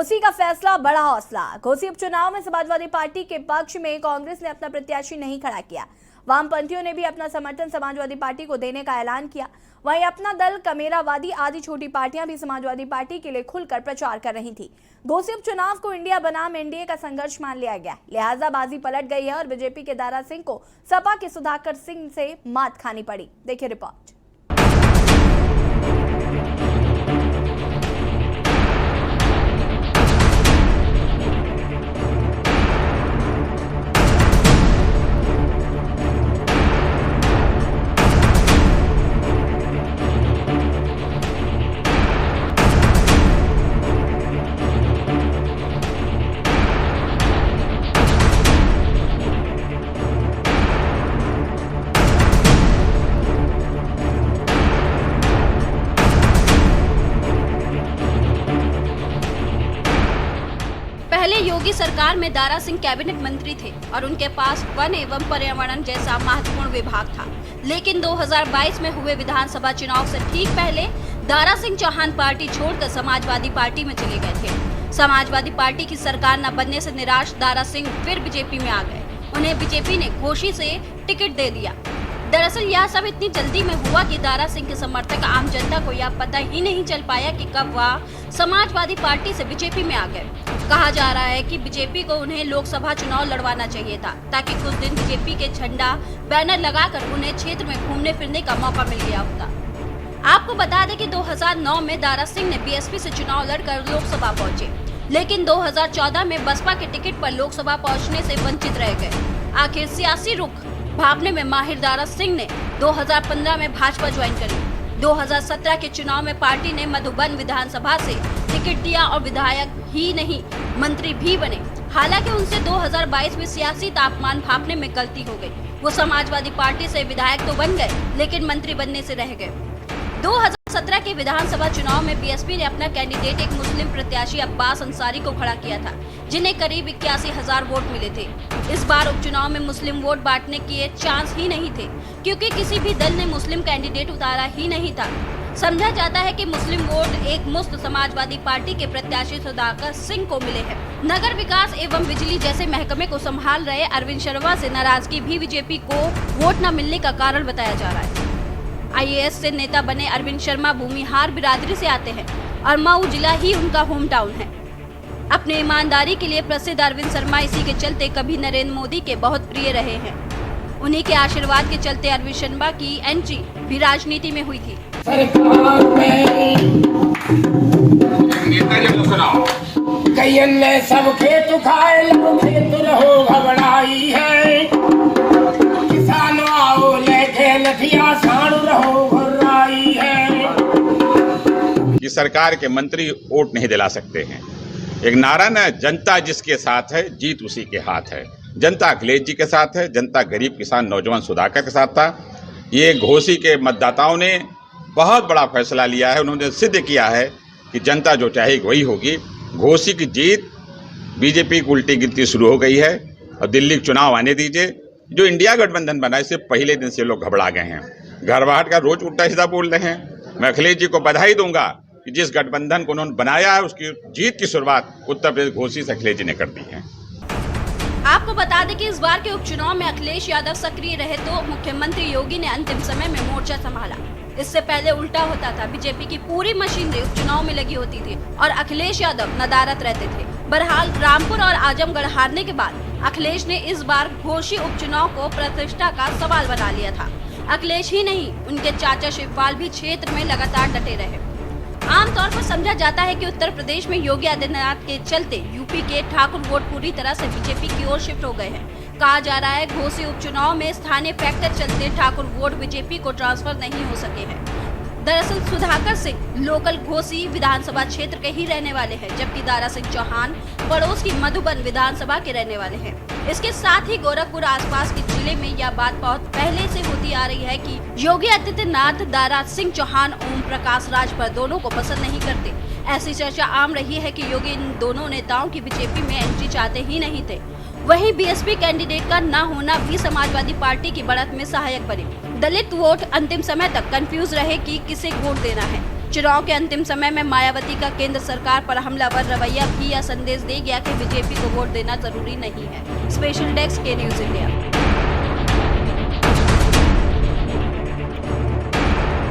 घोसी का फैसला बड़ा हौसला। घोसी उपचुनाव में समाजवादी पार्टी के पक्ष में कांग्रेस ने अपना प्रत्याशी नहीं खड़ा किया। वामपंथियों ने भी अपना समर्थन समाजवादी पार्टी को देने का ऐलान किया। वहीं अपना दल, कमेरावादी आदि छोटी पार्टियां भी समाजवादी पार्टी के लिए खुलकर प्रचार कर रही थी। घोसी उपचुनाव को इंडिया बनाम एनडीए का संघर्ष मान लिया गया, लिहाजा बाजी पलट गई है और बीजेपी के दारा सिंह को सपा के सुधाकर सिंह से मात खानी पड़ी। देखिए रिपोर्ट। पहले योगी सरकार में दारा सिंह कैबिनेट मंत्री थे और उनके पास वन एवं पर्यावरण जैसा महत्वपूर्ण विभाग था। लेकिन 2022 में हुए विधानसभा चुनाव से ठीक पहले दारा सिंह चौहान पार्टी छोड़कर समाजवादी पार्टी में चले गए थे। समाजवादी पार्टी की सरकार न बनने से निराश दारा सिंह फिर बीजेपी में आ गए। उन्हें बीजेपी ने घोसी से टिकट दे दिया। दरअसल यह सब इतनी जल्दी में हुआ कि दारा सिंह के समर्थक आम जनता को यह पता ही नहीं चल पाया कि कब वह समाजवादी पार्टी से बीजेपी में आ गए। कहा जा रहा है कि बीजेपी को उन्हें लोकसभा चुनाव लड़वाना चाहिए था, ताकि कुछ दिन बीजेपी के झंडा बैनर लगाकर उन्हें क्षेत्र में घूमने फिरने का मौका मिल गया होता। आपको बता दें कि 2009 में दारा सिंह ने बीएसपी से चुनाव लड़कर लोकसभा पहुंचे, लेकिन 2014 में बसपा के टिकट पर लोकसभा पहुंचने से वंचित रह गए। आखिर सियासी रुख भांपने में माहिर दारा सिंह ने 2015 में भाजपा ज्वाइन करी। 2017 के चुनाव में पार्टी ने मधुबन विधानसभा से टिकट दिया और विधायक ही नहीं मंत्री भी बने। हालांकि उनसे 2022 में सियासी तापमान भांपने में गलती हो गई। वो समाजवादी पार्टी से विधायक तो बन गए, लेकिन मंत्री बनने से रह गए। 2017 के विधानसभा चुनाव में बीएसपी ने अपना कैंडिडेट एक मुस्लिम प्रत्याशी अब्बास अंसारी को खड़ा किया था, जिन्हें करीब 81,000 वोट मिले थे। इस बार उपचुनाव में मुस्लिम वोट बांटने के चांस ही नहीं थे, क्योंकि किसी भी दल ने मुस्लिम कैंडिडेट उतारा ही नहीं था। समझा जाता है कि मुस्लिम वोट एक मुस्त समाजवादी पार्टी के प्रत्याशी सुधाकर सिंह को मिले हैं। नगर विकास एवं बिजली जैसे महकमे को संभाल रहे अरविंद शर्मा से नाराजगी भी बीजेपी को वोट न मिलने का कारण बताया जा रहा है। आईएएस से नेता बने अरविंद शर्मा भूमिहार बिरादरी से आते हैं और मऊ जिला ही उनका होम टाउन है। अपने ईमानदारी के लिए प्रसिद्ध अरविंद शर्मा इसी के चलते कभी नरेंद्र मोदी के बहुत प्रिय रहे हैं। उन्हीं के आशीर्वाद के चलते अरविंद शर्मा की एंट्री भी राजनीति में हुई थी। सरकार में कईयन सब खेत खाए खेत रहो घबराई है, किसान आओ लेके लठिया साड़ रहो घबराई है। कि सरकार के मंत्री वोट नहीं दिला सकते हैं। एक नारा न, जनता जिसके साथ है जीत उसी के हाथ है। जनता अखिलेश जी के साथ है, जनता गरीब किसान नौजवान सुधाकर के साथ था। ये घोसी के मतदाताओं ने बहुत बड़ा फैसला लिया है। उन्होंने सिद्ध किया है कि जनता जो चाहेगी वही होगी। घोसी की जीत बीजेपी की उल्टी गिनती शुरू हो गई है और दिल्ली के चुनाव आने दीजिए। जो इंडिया गठबंधन बना इससे पहले दिन से लोग घबरा गए हैं, घबराहट का रोज उल्टा सीधा बोल रहे हैं। मैं अखिलेश जी को बधाई दूंगा कि जिस गठबंधन को उन्होंने बनाया है उसकी जीत की शुरुआत उत्तर प्रदेश घोसी से अखिलेश जी ने कर दी है। आपको बता दें कि इस बार के उपचुनाव में अखिलेश यादव सक्रिय रहे तो मुख्यमंत्री योगी ने अंतिम समय में मोर्चा संभाला। इससे पहले उल्टा होता था, बीजेपी की पूरी मशीनरी उपचुनाव में लगी होती थी और अखिलेश यादव नदारत रहते थे। बहरहाल रामपुर और आजमगढ़ हारने के बाद अखिलेश ने इस बार घोसी उपचुनाव को प्रतिष्ठा का सवाल बना लिया था। अखिलेश ही नहीं, उनके चाचा शिवपाल भी क्षेत्र में लगातार डटे रहे। आमतौर पर समझा जाता है कि उत्तर प्रदेश में योगी आदित्यनाथ के चलते यूपी के ठाकुर वोट पूरी तरह से बीजेपी की ओर शिफ्ट हो गए हैं। कहा जा रहा है घोसी उपचुनाव में स्थानीय फैक्टर चलते ठाकुर वोट बीजेपी को ट्रांसफर नहीं हो सके हैं। दरअसल सुधाकर सिंह लोकल घोसी विधानसभा क्षेत्र के ही रहने वाले हैं, जबकि दारा सिंह चौहान पड़ोस की मधुबन विधानसभा के रहने वाले हैं। इसके साथ ही गोरखपुर आसपास के जिले में यह बात बहुत पहले से होती आ रही है कि योगी आदित्यनाथ दारा सिंह चौहान ओम प्रकाश राज पर दोनों को पसंद नहीं करते। ऐसी चर्चा आम रही है कि योगी इन दोनों नेताओं की बीजेपी में एंट्री चाहते ही नहीं थे। वहीं बीएसपी कैंडिडेट का न होना भी समाजवादी पार्टी की बढ़त में सहायक बने। दलित वोट अंतिम समय तक कंफ्यूज रहे कि किसे वोट देना है। चुनाव के अंतिम समय में मायावती का केंद्र सरकार पर हमलावर रवैया भी यह संदेश दे गया कि बीजेपी को वोट देना जरूरी नहीं है। स्पेशल डेस्क के न्यूज इंडिया।